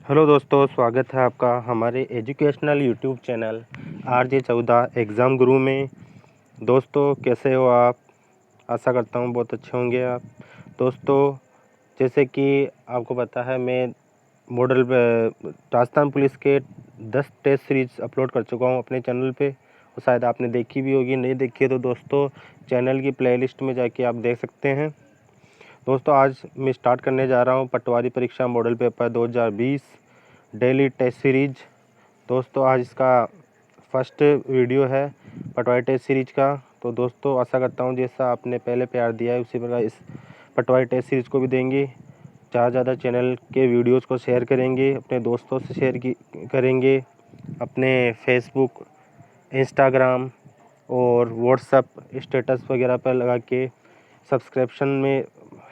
Hello दोस्तों, स्वागत है आपका हमारे educational YouTube channel RJ14 exam गुरु में। दोस्तों कैसे हो आप? आशा करता हूँ बहुत अच्छे होंगे आप। दोस्तों जैसे कि आपको पता है मैं मॉडल राजस्थान पुलिस के 10 टेस्ट सीरीज़ अपलोड कर चुका हूँ अपने चैनल पे, और शायद आपने देखी भी होगी। नहीं देखी है तो दोस्तों चैनल की प्लेलिस्ट में जाके आप देख सकते हैं। दोस्तों आज मैं स्टार्ट करने जा रहा हूँ पटवारी परीक्षा model paper 2020 daily test series. दोस्तों आज इसका फर्स्ट वीडियो है पटवारी टेस्ट सीरीज का। तो दोस्तों आशा करता हूँ जैसा आपने पहले प्यार दिया है उसी प्रकार इस पटवारी टेस्ट सीरीज को भी देंगे। ज़्यादा चैनल के वीडियोस को शेयर करेंगे, अपने दोस्तों से शेयर करेंगे, अपने फेसबुक, इंस्टाग्राम और व्हाट्सएप स्टेटस वगैरह पर लगा के सब्सक्रिप्शन में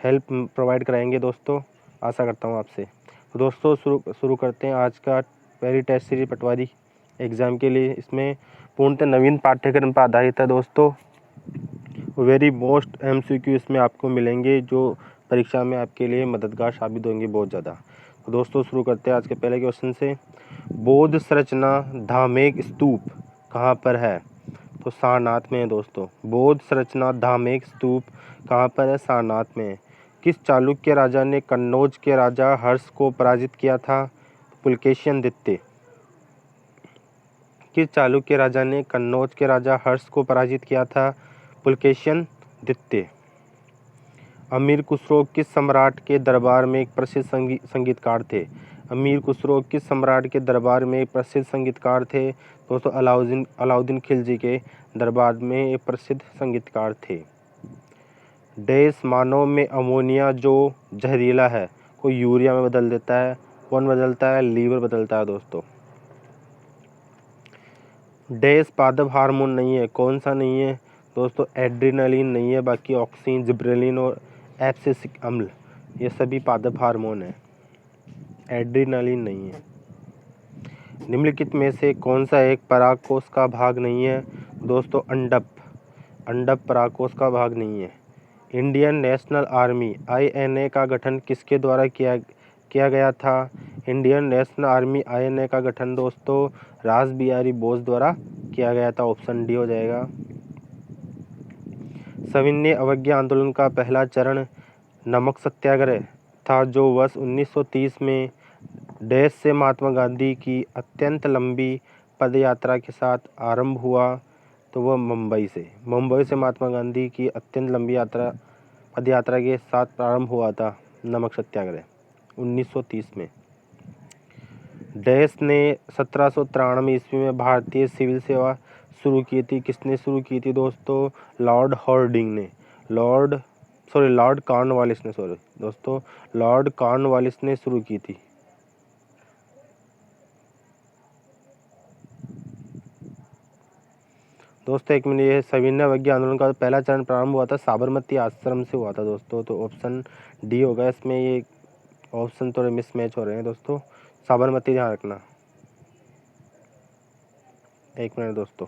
हेल्प प्रोवाइड कराएंगे। दोस्तों आशा करता हूँ आपसे। तो दोस्तों शुरू करते हैं आज का पहली टेस्ट सीरीज पटवारी एग्ज़ाम के लिए। इसमें पूर्णतः नवीन पाठ्यक्रम पर आधारित है। दोस्तों वेरी मोस्ट MCQ इसमें आपको मिलेंगे जो परीक्षा में आपके लिए मददगार साबित होंगे बहुत ज़्यादा। तो दोस्तों शुरू करते हैं आज के पहले क्वेश्चन से। बौद्ध संरचना धामेक स्तूप कहाँ पर है? तो सारनाथ में है। दोस्तों बौद्ध संरचना धामेक स्तूप कहाँ पर है? सारनाथ में है। किस चालुक्य राजा ने कन्नौज के राजा हर्ष को पराजित किया था? पुलकेशिन द्वितीय। किस चालुक्य राजा ने कन्नौज के राजा हर्ष को पराजित किया था? पुलकेशिन द्वितीय। अमीर खुसरो किस सम्राट के दरबार में एक प्रसिद्ध संगीतकार थे? अमीर खुसरो किस सम्राट के दरबार में एक प्रसिद्ध संगीतकार थे? दोस्तों अलाउद्दीन खिलजी के दरबार में एक प्रसिद्ध संगीतकार थे। डैश मानव में अमोनिया जो जहरीला है को यूरिया में बदल देता है। कौन बदलता है? लीवर बदलता है। दोस्तों डैश पादप हार्मोन नहीं है। कौन सा नहीं है? दोस्तों एड्रेनलिन नहीं है, बाकी ऑक्सीन, जिब्रेलिन और एब्सिसिक अम्ल ये सभी पादप हार्मोन है। एड्रेनलिन नहीं है। निम्नलिखित में से कौन सा एक परागकोश का भाग नहीं है? दोस्तों अंडप परागकोश का भाग नहीं है। इंडियन नेशनल आर्मी INA का गठन किसके द्वारा किया गया था? इंडियन नेशनल आर्मी INA का गठन दोस्तों रास बिहारी बोस द्वारा किया गया था। ऑप्शन डी हो जाएगा। सविनय अवज्ञा आंदोलन का पहला चरण नमक सत्याग्रह था जो वर्ष 1930 में डैश से महात्मा गांधी की अत्यंत लंबी पदयात्रा के साथ आरंभ हुआ। तो वह मुंबई से महात्मा गांधी की अत्यंत लंबी पदयात्रा के साथ प्रारंभ हुआ था नमक सत्याग्रह 1930 में। डैश ने 1793 ईस्वी में भारतीय सिविल सेवा शुरू की थी। किसने शुरू की थी दोस्तों? लॉर्ड कॉर्नवालिस ने शुरू की थी। दोस्तों एक मिनट, ये सविनय अवज्ञा आंदोलन का पहला चरण प्रारंभ हुआ था साबरमती आश्रम से हुआ था। दोस्तों तो ऑप्शन डी होगा इसमें। ये ऑप्शन थोड़े मिसमैच हो रहे हैं दोस्तों, साबरमती ध्यान रखना। एक मिनट दोस्तों।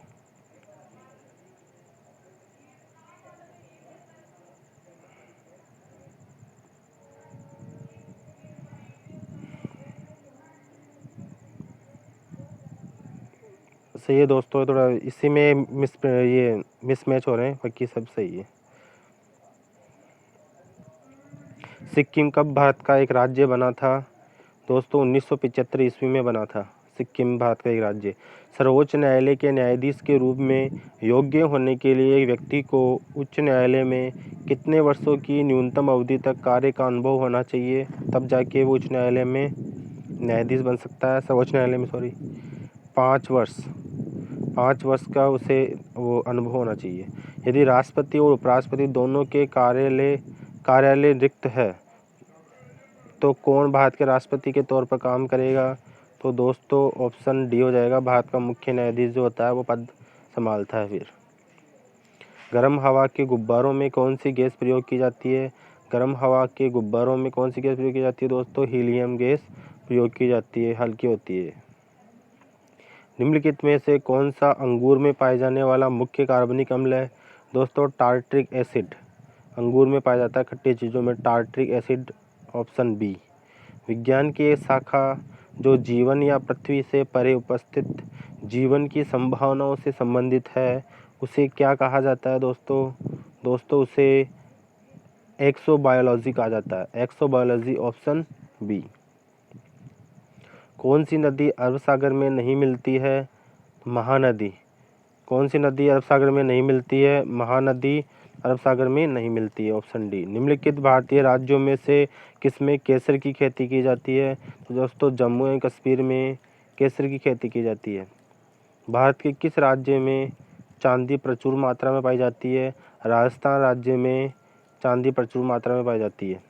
सही है दोस्तों, थोड़ा इसी में मिसमैच हो रहे हैं, बाकी सब सही है। सिक्किम कब भारत का एक राज्य बना था? दोस्तों 1975 ईस्वी में बना था सिक्किम भारत का एक राज्य। सर्वोच्च न्यायालय के न्यायाधीश के रूप में योग्य होने के लिए एक व्यक्ति को उच्च न्यायालय में कितने वर्षों की न्यूनतम अवधि तक कार्य का अनुभव होना चाहिए? तब जाके वो उच्च न्यायालय में न्यायाधीश बन सकता है। सर्वोच्च न्यायालय में 5 वर्ष का उसे वो अनुभव होना चाहिए। यदि राष्ट्रपति और उपराष्ट्रपति दोनों के कार्यालय रिक्त है तो कौन भारत के राष्ट्रपति के तौर पर काम करेगा? तो दोस्तों ऑप्शन डी हो जाएगा। भारत का मुख्य न्यायाधीश जो होता है वो पद संभालता है। फिर गर्म हवा के गुब्बारों में कौन सी गैस प्रयोग की जाती है? गर्म हवा के गुब्बारों में कौन सी गैस प्रयोग की जाती है? दोस्तों हीलियम गैस प्रयोग की जाती है, हल्की होती है। निम्नलिखित में से कौन सा अंगूर में पाए जाने वाला मुख्य कार्बनिक अम्ल है? दोस्तों टार्ट्रिक एसिड अंगूर में पाया जाता है, खट्टी चीज़ों में टार्ट्रिक एसिड। Option B. विज्ञान की एक शाखा जो जीवन या पृथ्वी से परे उपस्थित जीवन की संभावनाओं से संबंधित है उसे क्या कहा जाता है दोस्तों उसे एक्सोबायोलॉजी कहा जाता है। Exobiology option B. कौन सी नदी अरब सागर में नहीं मिलती है? महानदी। कौन सी नदी अरब सागर में नहीं मिलती है? महानदी अरब सागर में नहीं मिलती है, ऑप्शन डी। निम्नलिखित भारतीय राज्यों में से किसमें केसर की खेती की जाती है? तो दोस्तों जम्मू एवं कश्मीर में केसर की खेती की जाती है। भारत के किस राज्य में चांदी प्रचुर मात्रा में पाई जाती है? राजस्थान राज्य में चांदी प्रचुर मात्रा में पाई जाती है।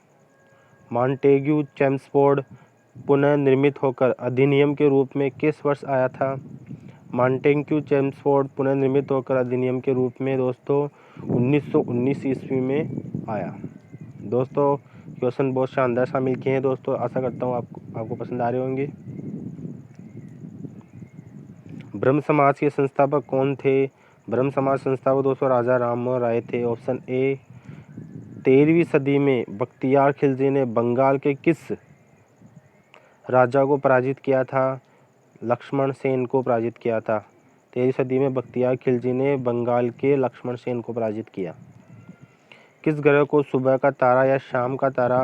मॉन्टेग्यू चेम्सफोर्ड पुनः निर्मित होकर अधिनियम के रूप में किस वर्ष आया था? मॉन्टेग्यू चेम्सफोर्ड पुनः निर्मित होकर अधिनियम के रूप में दोस्तों 1919 ईस्वी में आया। दोस्तों क्वेश्चन बहुत शानदार शामिल किए हैं दोस्तों, आशा करता हूँ आपको पसंद आ रहे होंगे। ब्रह्म समाज के संस्थापक कौन थे? ब्रह्म समाज संस्थापक दोस्तों राजा राममोहन राय थे, ऑप्शन ए। 13वीं सदी में बख्तियार खिलजी ने बंगाल के किस राजा को पराजित किया था? लक्ष्मण सेन को पराजित किया था। 13वीं सदी में बख्तियार खिलजी ने बंगाल के लक्ष्मण सेन को पराजित किया। किस ग्रह को सुबह का तारा या शाम का तारा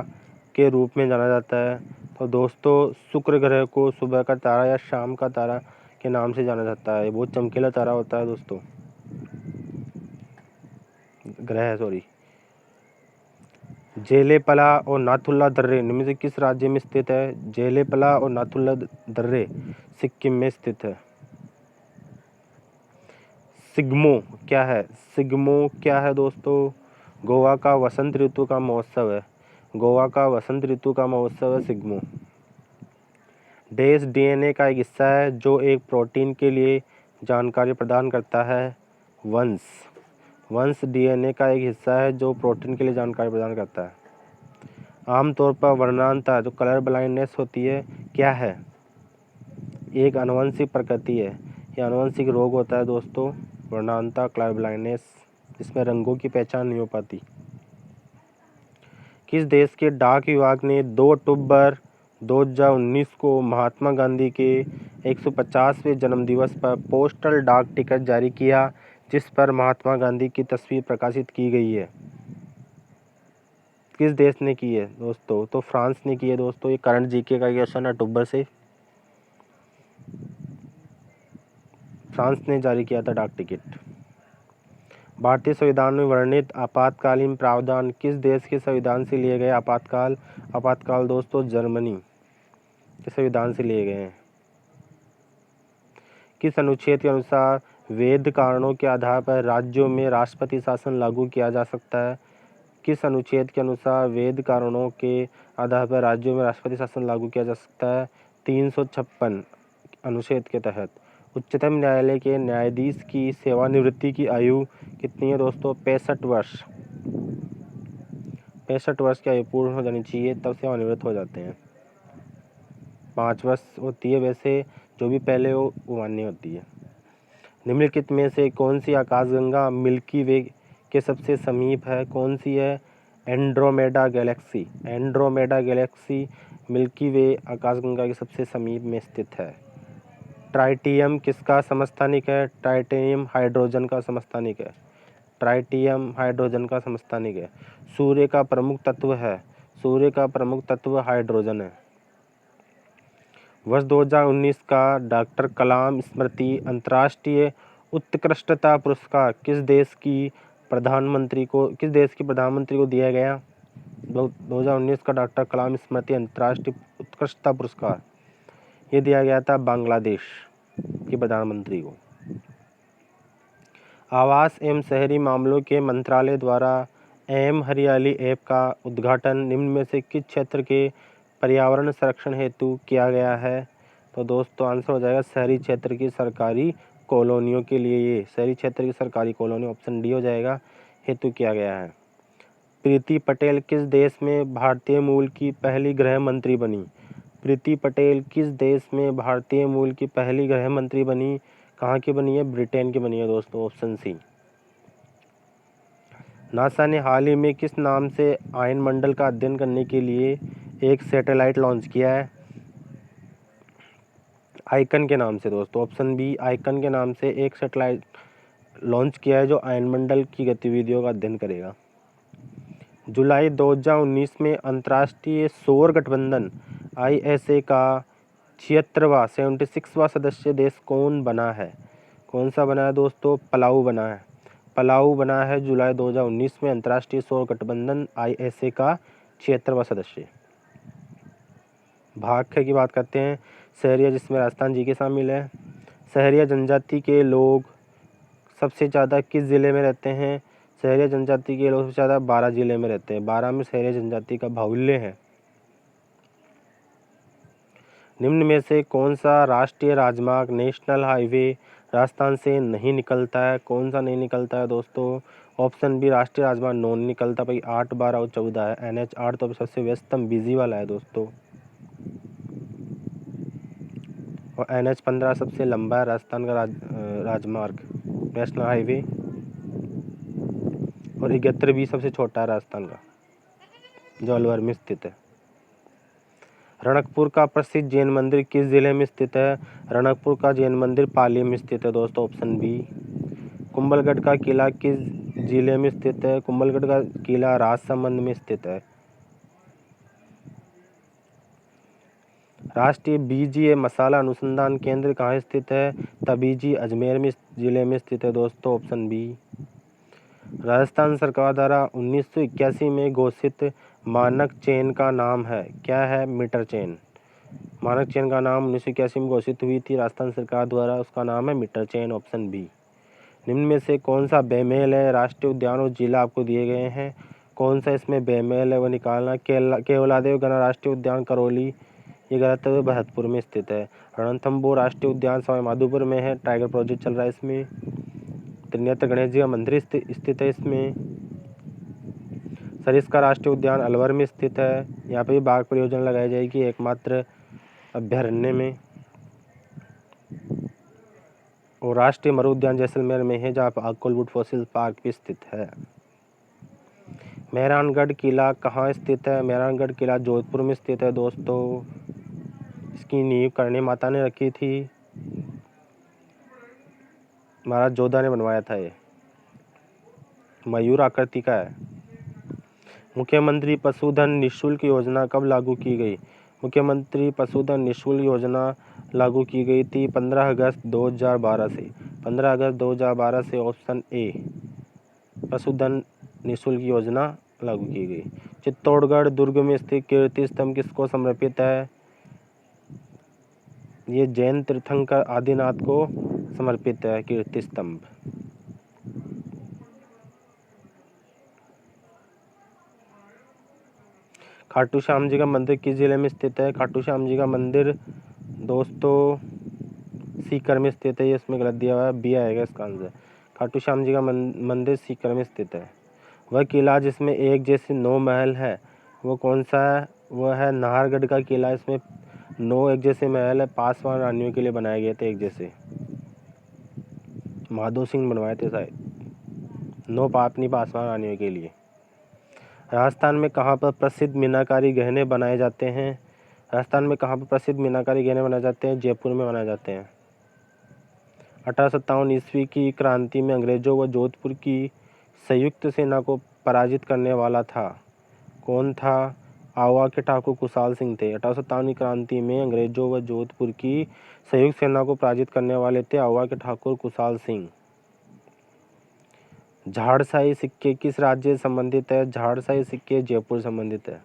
के रूप में जाना जाता है? तो दोस्तों शुक्र ग्रह को सुबह का तारा या शाम का तारा के नाम से जाना जाता है। बहुत चमकीला तारा होता है दोस्तों, ग्रह है सॉरी। जेलेपला और नाथुल्ला दर्रे निम्न से किस राज्य में स्थित है? जेलेपला और नाथुल्ला दर्रे सिक्किम में स्थित है। सिग्मो क्या है? सिग्मो क्या है दोस्तों? गोवा का वसंत ऋतु का महोत्सव है। गोवा का वसंत ऋतु का महोत्सव है सिग्मो। डैश डीएनए का एक हिस्सा है जो एक प्रोटीन के लिए जानकारी प्रदान करता है। वंश। वंश डीएनए का एक हिस्सा है जो प्रोटीन के लिए जानकारी प्रदान करता है। आमतौर पर वर्णांता जो कलर ब्लाइंडनेस होती है क्या है? एक आनुवंशिक प्रकृति है, यह आनुवंशिक रोग होता है दोस्तों, वर्णांता कलर ब्लाइंडनेस, जिसमें रंगों की पहचान नहीं हो पाती। किस देश के डाक विभाग ने 2 अक्टूबर 2019 को महात्मा गांधी के 150वें जन्मदिवस पर पोस्टल डाक टिकट जारी किया जिस पर महात्मा गांधी की तस्वीर प्रकाशित की गई है? किस देश ने की है दोस्तों? तो फ्रांस ने की है दोस्तों। ये करंट जीके का क्वेश्चन है अक्टूबर से। फ्रांस ने जारी किया था डाक टिकट। भारतीय संविधान में वर्णित आपातकालीन प्रावधान किस देश के संविधान से लिए गए? आपातकाल दोस्तों जर्मनी के संविधान से लिए गए हैं। किस अनुच्छेद के अनुसार वैध कारणों के आधार पर राज्यों में राष्ट्रपति शासन लागू किया जा सकता है? किस अनुच्छेद के अनुसार वैध कारणों के आधार पर राज्यों में राष्ट्रपति शासन लागू किया जा सकता है? 356 अनुच्छेद के तहत। उच्चतम न्यायालय के न्यायाधीश की सेवानिवृत्ति की आयु कितनी है दोस्तों? 65 वर्ष। 65 वर्ष की आयु पूर्ण हो जानी चाहिए, तब सेवानिवृत्त हो जाते हैं। 5 वर्ष होती है वैसे, जो भी पहले हो वो मान्य होती है। निम्नलिखित में से कौन सी आकाशगंगा मिल्की वे के सबसे समीप है? कौन सी है? Andromeda galaxy. Andromeda galaxy Milky Way आकाशगंगा के सबसे समीप में स्थित है। ट्राइटियम किसका समस्थानिक है? ट्राइटियम हाइड्रोजन का समस्थानिक है। ट्राइटियम हाइड्रोजन का समस्थानिक है। सूर्य का प्रमुख तत्व है। सूर्य का प्रमुख तत्व हाइड्रोजन है। वर्ष 2019 का डॉक्टर कलाम स्मृति अंतर्राष्ट्रीय उत्कृष्टता पुरस्कार किस देश की प्रधानमंत्री को दिया गया? 2019 का डॉक्टर कलाम स्मृति अंतर्राष्ट्रीय उत्कृष्टता पुरस्कार ये दिया गया था बांग्लादेश के प्रधानमंत्री को। आवास एवं शहरी मामलों के मंत्रालय द्वारा एम हरियाली ऐप का उद्घाटन निम्न में से किस क्षेत्र के पर्यावरण संरक्षण हेतु किया गया है? तो दोस्तों आंसर हो जाएगा शहरी क्षेत्र की सरकारी कॉलोनियों के लिए। ये शहरी क्षेत्र की सरकारी कॉलोनी ऑप्शन डी हो जाएगा, हेतु किया गया है। प्रीति पटेल किस देश में भारतीय मूल की पहली गृह मंत्री बनी? प्रीति पटेल किस देश में भारतीय मूल की पहली गृह मंत्री बनी? कहाँ की बनी है? ब्रिटेन की बनी है दोस्तों, ऑप्शन सी। नासा ने हाल ही में किस नाम से आयन मंडल का अध्ययन करने के लिए एक सैटेलाइट लॉन्च किया है? आइकन के नाम से दोस्तों। ऑप्शन बी, आइकन के नाम से एक सैटेलाइट लॉन्च किया है जो आयनमंडल की गतिविधियों का अध्ययन करेगा। जुलाई 2019 में अंतर्राष्ट्रीय सौर गठबंधन ISA का 76वां सदस्य देश कौन बना है? कौन सा बना है दोस्तों? पलाऊ बना है। पलाऊ बना है जुलाई 2019 में अंतर्राष्ट्रीय सौर गठबंधन ISA का 76वां सदस्य। भाग ख की बात करते हैं। सहरिया, जिसमें राजस्थान जी के शामिल है। सहरिया जनजाति के लोग सबसे ज़्यादा किस ज़िले में रहते हैं? सहरिया जनजाति के लोग सबसे ज़्यादा 12 ज़िले में रहते हैं। 12 में सहरिया जनजाति का बाहुल्य है। निम्न में से कौन सा राष्ट्रीय राजमार्ग नेशनल हाईवे राजस्थान से नहीं निकलता है? कौन सा नहीं निकलता है दोस्तों? ऑप्शन बी, राष्ट्रीय राजमार्ग 9 निकलता भाई। 8, 12 और 14 है। NH 8 तो सबसे व्यस्तम बिजी वाला है दोस्तों, और NH 15 सबसे लंबा है राजस्थान का राजमार्ग नेशनल हाईवे, और 71 भी सबसे छोटा है राजस्थान का, जो अलवर में स्थित है। रणकपुर का प्रसिद्ध जैन मंदिर किस जिले में स्थित है? रणकपुर का जैन मंदिर पाली में स्थित है दोस्तों, ऑप्शन बी। कुंभलगढ़ का किला किस जिले में स्थित है? कुंभलगढ़ का किला राजसमंद में स्थित है। राष्ट्रीय बीजीय मसाला अनुसंधान केंद्र कहाँ स्थित है? तबीजी अजमेर में जिले में स्थित है दोस्तों, ऑप्शन बी। राजस्थान सरकार द्वारा 1981 में घोषित मानक चेन का नाम है, क्या है? Metre chain. मानक चेन का नाम 1981 में घोषित हुई थी राजस्थान सरकार द्वारा, उसका नाम है मीटर चेन, ऑप्शन बी। निम्न में से कौन सा बेमेल है? राष्ट्रीय उद्यान और जिला आपको दिए गए हैं, कौन सा इसमें बेमेल है वो निकालना। केवलादेव गणराष्ट्रीय उद्यान करौली, ये गलत है, भरतपुर में स्थित है। रणथंभौर राष्ट्रीय उद्यान सवाईमाधोपुर में है, टाइगर प्रोजेक्ट चल रहा है इसमें। त्रिनेत्र गणेश जी का मंदिर स्थित है इसमें। सरिस्का राष्ट्रीय उद्यान अलवर में स्थित है, यहाँ पे भी बाघ परियोजना लगाई जाएगी एकमात्र अभ्यारण्य में। और राष्ट्रीय मरु उद्यान जैसलमेर में है, जहाँ पर कोलवुड फॉसिल पार्क भी स्थित है। मेहरानगढ़ किला कहाँ स्थित है? मेहरानगढ़ किला जोधपुर में स्थित है दोस्तों। इसकी नींव करणी माता ने रखी थी, महाराज जोधा ने बनवाया था। ये मयूर आकृति का है। मुख्यमंत्री पशुधन निःशुल्क योजना कब लागू की गई? मुख्यमंत्री पशुधन निःशुल्क योजना लागू की गई थी 15 अगस्त 2012 से। 15 अगस्त 2012 से, ऑप्शन ए, पशुधन निःशुल्क योजना लागू की गई। चित्तौड़गढ़ दुर्ग में स्थित कीर्ति स्तंभ किसको समर्पित है? ये जैन तीर्थंकर आदिनाथ को समर्पित है कीर्ति स्तंभ। खाटू श्याम जी का मंदिर किस जिले में स्थित है? खाटू श्याम जी का मंदिर दोस्तों सीकर में स्थित है, ये इसमें गलत दिया हुआ है, बी आएगा इसका आंसर। खाटू श्याम जी का मंदिर सीकर में स्थित है। वह किला जिसमें एक जैसे 9 महल है, वो कौन सा है? वह है नाहरगढ़ का किला। इसमें 9 एक जैसे महल है, पासवान रानियों के लिए बनाए गए थे एक जैसे, माधो सिंह बनवाए थे शायद, 9 अपनी पासवान रानियों के लिए। राजस्थान में कहाँ पर प्रसिद्ध मीनाकारी गहने बनाए जाते हैं? राजस्थान में कहाँ पर प्रसिद्ध मीनाकारी गहने बनाए जाते हैं? जयपुर में बनाए जाते हैं। 1857 ईस्वी की क्रांति में अंग्रेजों व जोधपुर की संयुक्त सेना को पराजित करने वाला था, कौन था? आवा के ठाकुर कुशाल सिंह थे। 1857 की क्रांति में अंग्रेजों व जोधपुर की संयुक्त सेना को पराजित करने वाले थे आवा के ठाकुर कुशाल सिंह। झाड़साई सिक्के किस राज्य से संबंधित है? झाड़साई सिक्के जयपुर संबंधित है।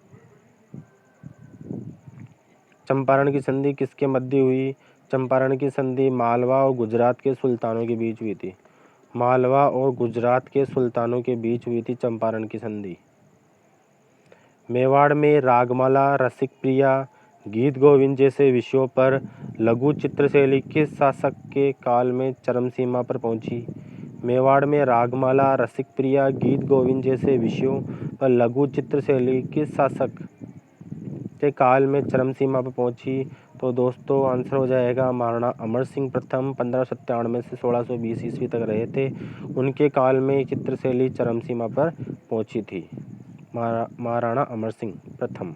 चंपारण की संधि किसके मध्य हुई? चंपारण की संधि मालवा और गुजरात के सुल्तानों के बीच हुई थी। मालवा और गुजरात के सुल्तानों के बीच हुई थी चंपारण की संधि। मेवाड़ में रागमाला, रसिक प्रिया, गीत गोविंद जैसे विषयों पर लघु चित्रशैली किस शासक के काल में चरम सीमा पर पहुंची? मेवाड़ में रागमाला, रसिक प्रिया, गीत गोविंद जैसे विषयों पर लघु चित्रशैली किस शासक के काल में चरम सीमा पर पहुंची? तो दोस्तों आंसर हो जाएगा महाराणा अमर सिंह प्रथम। 1597 से 1620 ईस्वी तक रहे थे, उनके काल में चित्रशैली चरम सीमा पर पहुंची थी, महाराणा अमर सिंह प्रथम।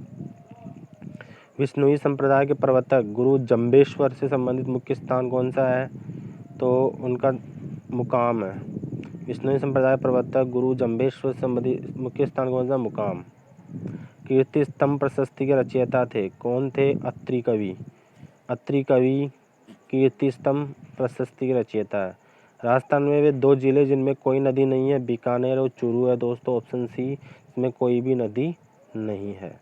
विष्णुई संप्रदाय के प्रवर्तक गुरु जंबेश्वर से संबंधित मुख्य स्थान कौन सा है? तो उनका मुकाम है। विष्णुई संप्रदाय प्रवर्तक गुरु जंबेश्वर से संबंधित मुख्य स्थान कौन सा? मुकाम। कीर्ति स्तंभ प्रशस्ति के रचयिता थे, कौन थे? अत्रि कवि। अत्रि कवि कीर्ति स्तंभ प्रशस्ति के रचयिता है। राजस्थान में वे 2 जिले जिनमें कोई नदी नहीं है, बीकानेर और चूरू है दोस्तों, ऑप्शन सी, इसमें कोई भी नदी नहीं है।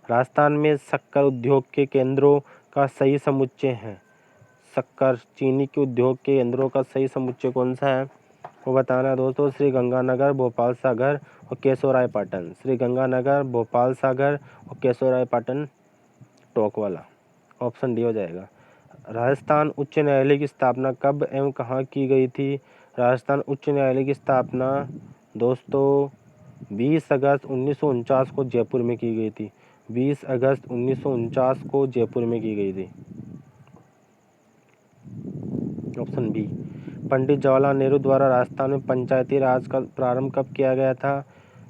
राजस्थान में शक्कर उद्योग के केंद्रों का सही समुच्चय है। शक्कर चीनी के उद्योग के केंद्रों का सही समुच्चय कौन सा है, वो बताना है दोस्तों। श्री गंगानगर, भोपाल सागर और केशवरायपाटन। श्री गंगानगर, भोपाल सागर और केशवरायपाटन टोंक वाला, ऑप्शन डी हो जाएगा। राजस्थान उच्च न्यायालय की स्थापना कब एवं कहाँ की गई थी? राजस्थान उच्च न्यायालय की स्थापना दोस्तों 20 अगस्त 1949 को जयपुर में की गई थी। 20 अगस्त 1949 को जयपुर में की गई थी, ऑप्शन बी। पंडित जवाहरलाल नेहरू द्वारा राजस्थान में पंचायती राज का प्रारंभ कब किया गया था?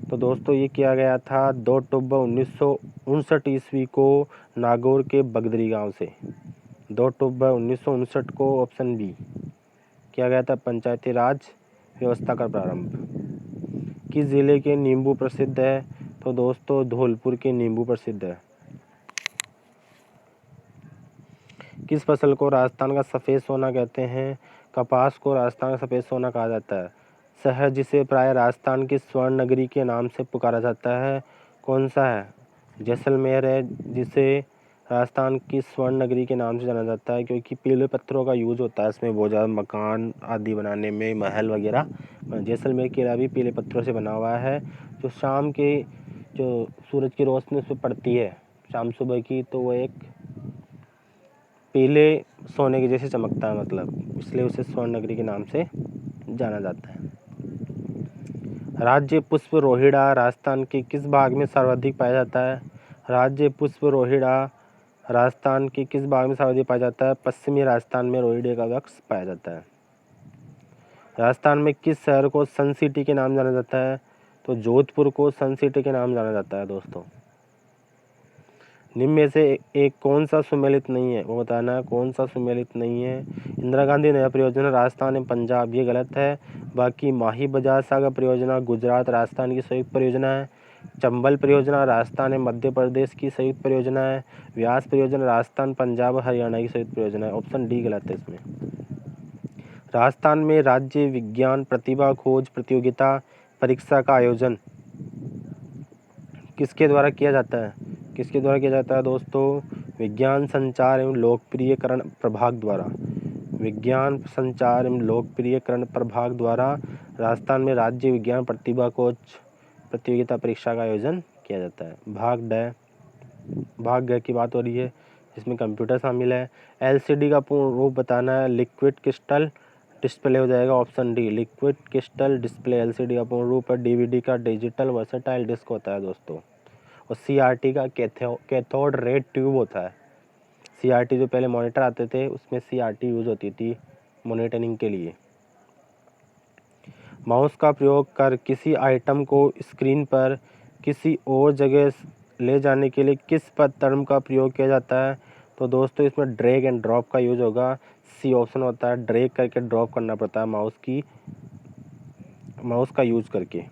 तो दोस्तों ये किया गया था 2 अक्टूबर 1959 ईस्वी को नागौर के बगदरी गांव से। 2 अक्टूबर 1959 को, ऑप्शन बी, किया गया था पंचायती राज व्यवस्था का प्रारंभ। किस जिले के नींबू प्रसिद्ध है? तो दोस्तों धौलपुर के नींबू प्रसिद्ध है। किस फसल को राजस्थान का सफ़ेद सोना कहते हैं? कपास को राजस्थान का सफ़ेद सोना कहा जाता है। शहर जिसे प्राय राजस्थान की स्वर्ण नगरी के नाम से पुकारा जाता है, कौन सा है? जैसलमेर है, जिसे राजस्थान की स्वर्ण नगरी के नाम से जाना जाता है, क्योंकि पीले पत्थरों का यूज होता है इसमें बहुत ज़्यादा, मकान आदि बनाने में, महल वगैरह। जैसलमेर किला भी पीले पत्थरों से बना हुआ है। जो शाम के जो सूरज की रोशनी उस पर पड़ती है शाम सुबह की, तो वो एक पीले सोने के जैसे चमकता है, मतलब इसलिए उसे स्वर्ण नगरी के नाम से जाना जाता है। राज्य पुष्प रोहिड़ा राजस्थान के किस भाग में सर्वाधिक पाया जाता है? राज्य पुष्प रोहिड़ा राजस्थान के किस भाग में सर्वाधिक पाया जाता है? पश्चिमी राजस्थान में रोहिड़े का वृक्ष पाया जाता है। राजस्थान में किस शहर को सन सिटी के नाम जाना जाता है? तो जोधपुर को सन सिटी के नाम जाना जाता है दोस्तों। निम्न में से एक कौन सा सुमेलित नहीं है, वो बताना है कौन सा सुमेलित नहीं है। इंदिरा गांधी नया परियोजना राजस्थान एवं पंजाब, ये गलत है। बाकी माही बजाज सागर परियोजना गुजरात राजस्थान की संयुक्त परियोजना है। चंबल परियोजना राजस्थान एवं मध्य प्रदेश की संयुक्त परियोजना है। व्यास परियोजना राजस्थान पंजाब और हरियाणा की संयुक्त परियोजना है, ऑप्शन डी गलत है इसमें। राजस्थान में राज्य विज्ञान प्रतिभा खोज प्रतियोगिता परीक्षा का आयोजन किसके द्वारा किया जाता है? किसके द्वारा किया जाता है दोस्तों? विज्ञान संचार एवं लोकप्रियकरण प्रभाग द्वारा। विज्ञान संचार एवं लोकप्रियकरण प्रभाग द्वारा राजस्थान में राज्य विज्ञान प्रतिभा खोज प्रतियोगिता परीक्षा का आयोजन किया जाता है। भाग ग की बात हो रही है, इसमें कंप्यूटर शामिल है। एलसीडी का पूर्ण रूप बताना है, लिक्विड क्रिस्टल डिस्प्ले हो जाएगा, option D, liquid crystal display LCD का पूर्ण रूप है। डीवीडी का डिजिटल वर्सेटाइल डिस्क होता है दोस्तों। और सीआरटी का कैथोड रे ट्यूब होता है। सीआरटी जो पहले मॉनिटर आते थे उसमें सीआरटी यूज होती थी मॉनिटरिंग के लिए। माउस का प्रयोग कर किसी आइटम को स्क्रीन पर किसी और जगह ले जाने के लिए किस टर्म का प्रयोग किया जाता है? तो दोस्तों इसमें ड्रैग एंड ड्रॉप का यूज होगा, सी ऑप्शन होता है। ड्रैग करके ड्रॉप करना पड़ता है माउस का यूज करके।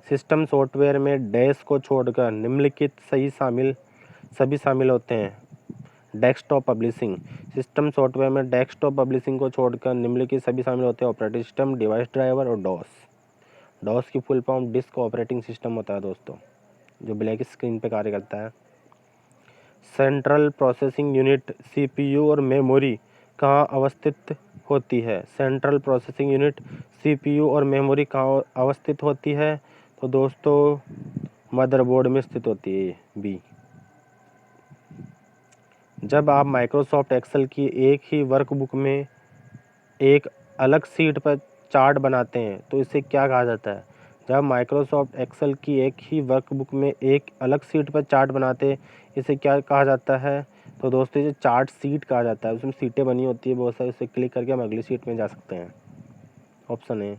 सिस्टम सॉफ्टवेयर में डैश को छोड़कर निम्नलिखित सभी शामिल होते हैं। Desktop publishing. सिस्टम सॉफ्टवेयर में डेस्कटॉप पब्लिशिंग को छोड़कर निम्नलिखित सभी शामिल होते हैं। ऑपरेटिंग सिस्टम, डिवाइस ड्राइवर और डॉस की full form disk operating system होता है दोस्तों, जो ब्लैक स्क्रीन पे कार्य करता है। सेंट्रल प्रोसेसिंग यूनिट सीपीयू और मेमोरी कहाँ अवस्थित होती है? सेंट्रल प्रोसेसिंग यूनिट सीपीयू और मेमोरी कहाँ अवस्थित होती है? तो दोस्तों मदरबोर्ड में स्थित होती है, बी। जब आप माइक्रोसॉफ्ट एक्सेल की एक ही वर्कबुक में एक अलग शीट पर चार्ट बनाते हैं तो इसे क्या कहा जाता है? जब माइक्रोसॉफ्ट एक्सेल की एक ही वर्कबुक में एक अलग शीट पर चार्ट बनाते हैं, इसे क्या कहा जाता है? तो दोस्तों इसे चार्ट शीट कहा जाता है। उसमें सीटें बनी होती है बहुत सारी, उसे क्लिक करके हम अगली शीट में जा सकते हैं, ऑप्शन ए।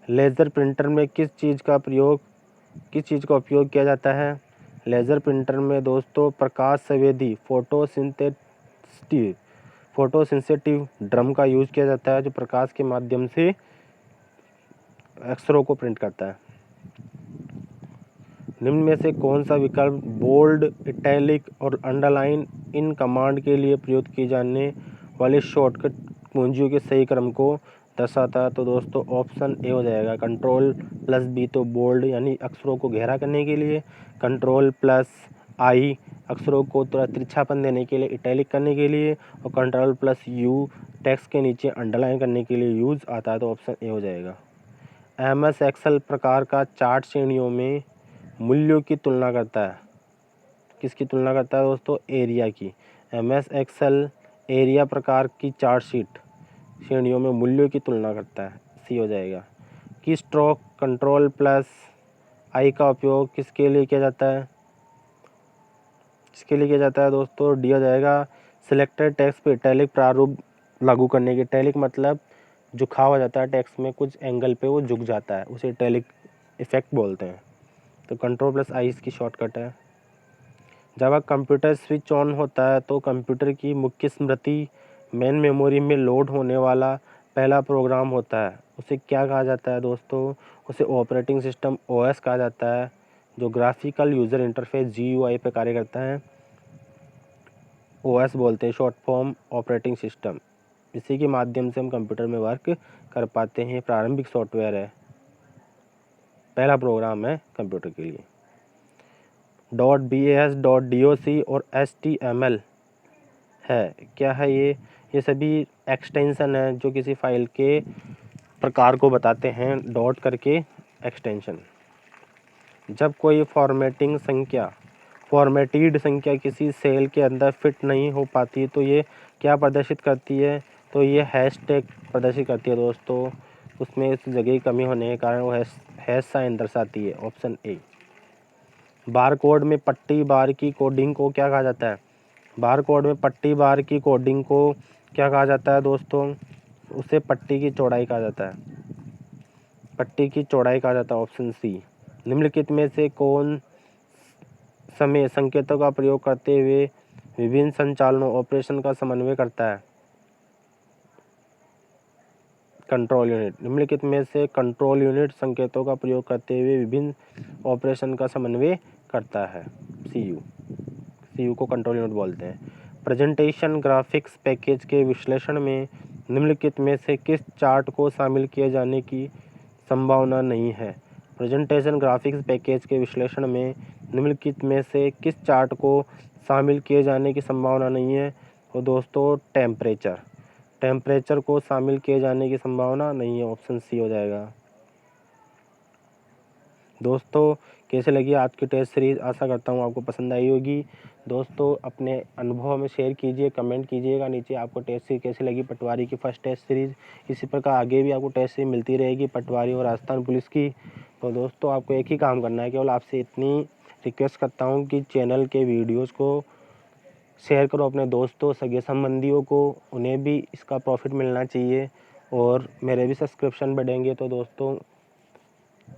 लेज़र प्रिंटर में किस चीज़ का उपयोग किया जाता है? लेज़र प्रिंटर में दोस्तों प्रकाश संवेदी फोटोसिंथेटिक ड्रम का यूज़ किया जाता है, जो प्रकाश के माध्यम से अक्षरों को प्रिंट करता है। निम्न में से कौन सा विकल्प बोल्ड, इटैलिक और अंडरलाइन इन कमांड के लिए प्रयोग की जाने वाली शॉर्टकट कुंजियों के सही क्रम को दर्शाता है? तो दोस्तों ऑप्शन ए हो जाएगा। Ctrl+B तो बोल्ड यानी अक्षरों को गहरा करने के लिए, Ctrl+I अक्षरों को थोड़ा तिरछापन देने के लिए, इटैलिक करने के लिए, और Ctrl+U टेक्स्ट के नीचे अंडरलाइन करने के लिए यूज आता है। तो ऑप्शन ए हो जाएगा। MS एक्सेल प्रकार का चार्ट श्रेणियों में मूल्यों की तुलना करता है। किसकी तुलना करता है दोस्तों? एरिया की। MS एक्सेल एरिया प्रकार की चार्ट शीट श्रेणियों में मूल्यों की तुलना करता है। सी हो जाएगा। की स्ट्रोक Ctrl+I का उपयोग किसके लिए किया जाता है? किसके लिए किया जाता है दोस्तों? डी हो जाएगा। सिलेक्टेड टेक्स्ट पर इटैलिक प्रारूप लागू करने के। इटैलिक मतलब झुका हो जाता है टेक्स्ट में, कुछ एंगल पे वो झुक जाता है, उसे इटैलिक इफेक्ट बोलते हैं। तो Ctrl+I इसकी शॉर्टकट है। जब कंप्यूटर स्विच ऑन होता है तो कंप्यूटर की मुख्य स्मृति मेन मेमोरी में लोड होने वाला पहला प्रोग्राम होता है, उसे क्या कहा जाता है दोस्तों? उसे ऑपरेटिंग सिस्टम OS कहा जाता है, जो ग्राफिकल यूज़र इंटरफेस GUI पे कार्य करता है। OS बोलते हैं शॉर्ट फॉर्म, ऑपरेटिंग सिस्टम। इसी के माध्यम से हम कंप्यूटर में वर्क कर पाते हैं। प्रारंभिक सॉफ्टवेयर है, पहला प्रोग्राम है कंप्यूटर के लिए। .bas, .doc और HTML है, क्या है ये सभी एक्सटेंशन है जो किसी फाइल के प्रकार को बताते हैं, डॉट करके एक्सटेंशन। जब कोई फॉर्मेटेड संख्या किसी सेल के अंदर फिट नहीं हो पाती तो ये क्या प्रदर्शित करती है? तो ये हैशटैग प्रदर्शित करती है दोस्तों। उसमें इस जगह की कमी होने के कारण वो हैश साइन दर्शाती है। Option A. बारकोड में पट्टी बार की कोडिंग को क्या कहा जाता है? बारकोड में पट्टी बार की कोडिंग को क्या कहा जाता है दोस्तों? उसे पट्टी की चौड़ाई कहा जाता है। पट्टी की चौड़ाई कहा जाता है। Option C. निम्नलिखित में से कौन समय संकेतों का प्रयोग करते हुए विभिन्न संचालनों ऑपरेशन का समन्वय करता है? Control unit. निम्नलिखित में से कंट्रोल यूनिट संकेतों का प्रयोग करते हुए विभिन्न ऑपरेशन का समन्वय करता है? CU को कंट्रोल यूनिट बोलते हैं। प्रेजेंटेशन ग्राफिक्स पैकेज के विश्लेषण में निम्नलिखित में से किस चार्ट को शामिल किए जाने की संभावना नहीं है? प्रेजेंटेशन ग्राफिक्स पैकेज के विश्लेषण में निम्नलिखित में से किस चार्ट को शामिल किए जाने की संभावना नहीं है? तो दोस्तों टेम्परेचर को शामिल किए जाने की संभावना नहीं है। ऑप्शन सी हो जाएगा। दोस्तों कैसे लगी आज की टेस्ट सीरीज़? आशा करता हूँ आपको पसंद आई होगी। दोस्तों अपने अनुभव में शेयर कीजिए, कमेंट कीजिएगा नीचे आपको टेस्ट सीरीज़ कैसी लगी, पटवारी की फर्स्ट टेस्ट सीरीज़। इसी प्रकार आगे भी आपको टेस्ट सीरीज़ मिलती रहेगी पटवारी और राजस्थान पुलिस की। तो दोस्तों आपको एक ही काम करना है, केवल आपसे इतनी रिक्वेस्ट करता हूँ कि चैनल के वीडियोज़ को शेयर करो अपने दोस्तों, सगे संबंधियों को, उन्हें भी इसका प्रॉफिट मिलना चाहिए और मेरे भी सब्सक्रिप्शन बढ़ेंगे। तो दोस्तों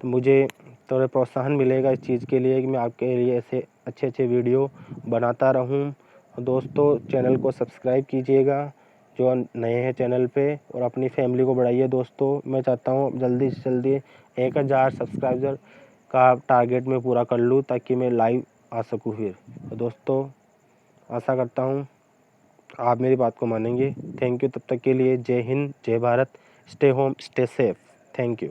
मुझे थोड़ा प्रोत्साहन मिलेगा इस चीज़ के लिए कि मैं आपके लिए ऐसे अच्छे वीडियो बनाता रहूं। दोस्तों चैनल को सब्सक्राइब कीजिएगा जो नए हैं चैनल पे, और अपनी फैमिली को बढ़ाइए। दोस्तों मैं चाहता हूं जल्दी से जल्दी 1000 सब्सक्राइबर का टारगेट मैं पूरा कर लूं ताकि मैं लाइव आ सकूं फिर। तो दोस्तों आशा करता हूं आप मेरी बात को मानेंगे। Thank you. तब तक के लिए जय हिंद, जय Bharat. Stay home, stay safe. Thank you.